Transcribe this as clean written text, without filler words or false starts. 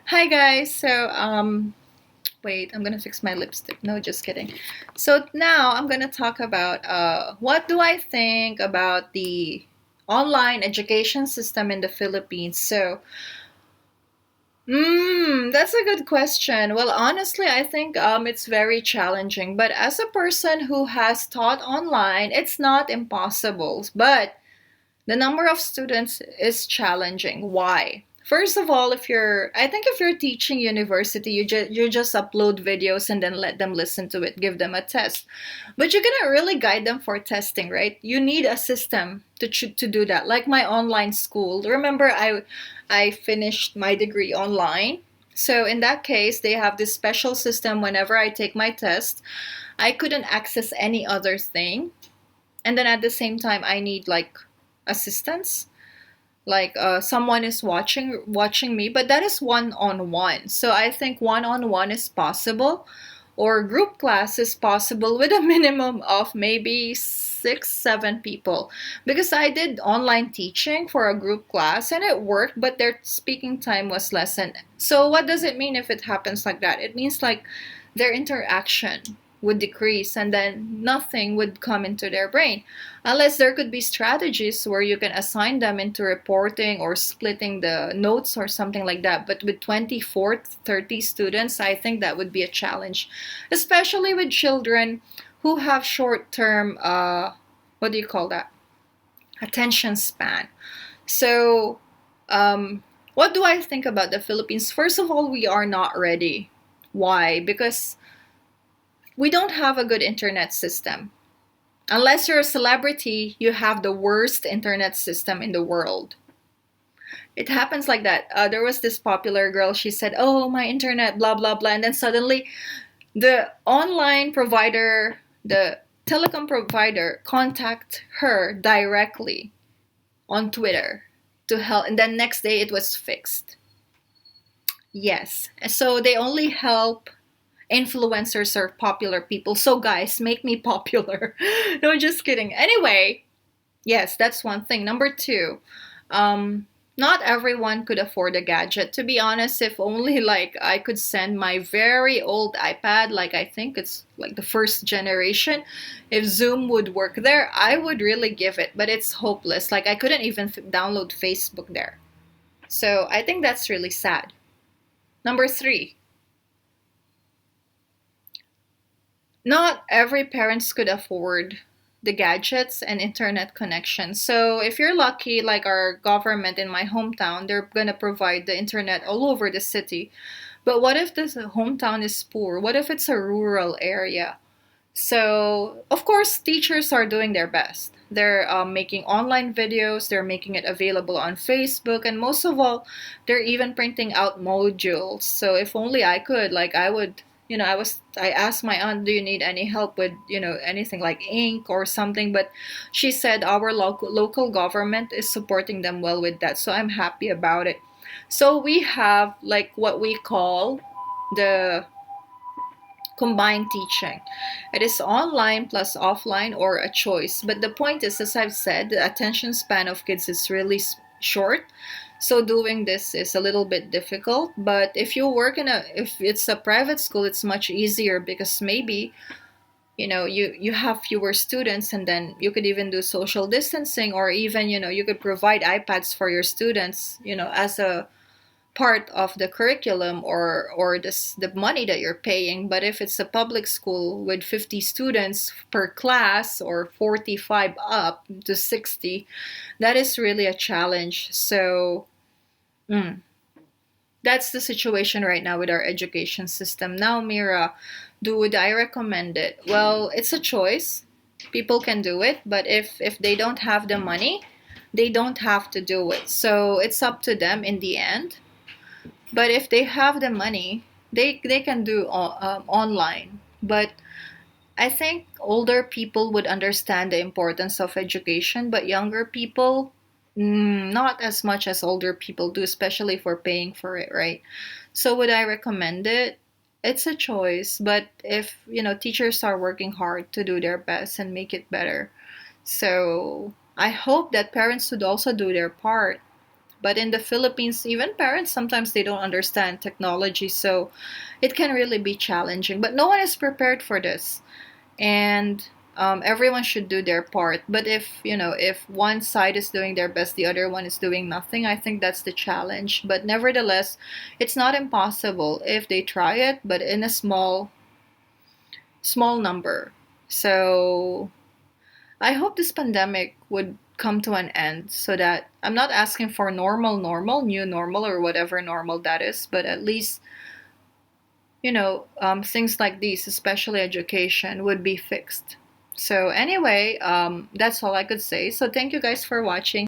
Hi guys. Wait, I'm gonna fix my lipstick. No, just kidding. So now I'm gonna talk about what do I think about the online education system in the Philippines. That's a good question. Well, honestly, I think it's very challenging. But as a person who has taught online, it's not impossible. But the number of students is challenging. Why? First of all, I think if you're teaching university, you just upload videos and then let them listen to it, give them a test. But you're gonna really guide them for testing, right? You need a system to do that. Like my online school. Remember, I finished my degree online. So in that case, they have this special system. Whenever I take my test, I couldn't access any other thing, and then at the same time I need like assistance, like someone is watching me, but that is one on one. So I think one on one is possible, or group class is possible with a minimum of maybe 6 7 people, because I did online teaching for a group class and it worked, but their speaking time was lessened. So what does it mean if it happens like that? It means like their interaction would decrease and then nothing would come into their brain, unless there could be strategies where you can assign them into reporting or splitting the notes or something like that. But with 24 30 students, I think that would be a challenge, especially with children who have short term what do you call that, attention span. So what do I think about the Philippines? First of all, we are not ready. Why? Because we don't have a good internet system. Unless you're a celebrity, you have the worst internet system in the world. It happens like that. There was this popular girl, she said, "Oh, my internet, blah, blah, blah." And then suddenly, the online provider, the telecom provider, contact her directly on Twitter to help. And then next day, it was fixed. Yes. So they only help influencers or popular people. So, guys, make me popular. No, just kidding. Anyway, yes, that's one thing. Number two, um, not everyone could afford a gadget. To be honest, if only like I could send my very old iPad, like I think it's like the first generation, if Zoom would work there, I would really give it. But it's hopeless. Like I couldn't even download Facebook there. So I think that's really sad. Number three, not every parents could afford the gadgets and internet connection. So if you're lucky, like our government in my hometown, they're gonna provide the internet all over the city. But what if this hometown is poor? What if it's a rural area? So of course, teachers are doing their best. They're making online videos. They're making it available on Facebook, and most of all, they're even printing out modules. So if only I could, like I would, I asked my aunt, "Do you need any help with, anything like ink or something?" But she said our local government is supporting them well with that. So I'm happy about it. So we have like what we call the combined teaching. It is online plus offline or a choice. But the point is, as I've said, the attention span of kids is really short. So doing this is a little bit difficult. But if it's a private school, it's much easier because maybe you have fewer students, and then you could even do social distancing, or even you could provide iPads for your students, as a part of the curriculum, or the money that you're paying. But if it's a public school with 50 students per class, or 45 up to 60, that is really a challenge. So mm, that's the situation right now with our education system. Now, Mira, would I recommend it? Well, it's a choice. People can do it, but if they don't have the money, they don't have to do it. So it's up to them in the end. But if they have the money, they can do online. But I think older people would understand the importance of education, but younger people, not as much as older people do, especially for paying for it, right? So would I recommend it? It's a choice, but if teachers are working hard to do their best and make it better. So I hope that parents would also do their part. But in the Philippines, even parents sometimes they don't understand technology, so it can really be challenging. But no one is prepared for this, and everyone should do their part. But if one side is doing their best, the other one is doing nothing, I think that's the challenge. But nevertheless, it's not impossible if they try it, but in a small number. So I hope this pandemic would come to an end, so that I'm not asking for normal, new normal, or whatever normal that is, but at least, things like these, especially education, would be fixed. So, anyway, that's all I could say. So, thank you guys for watching.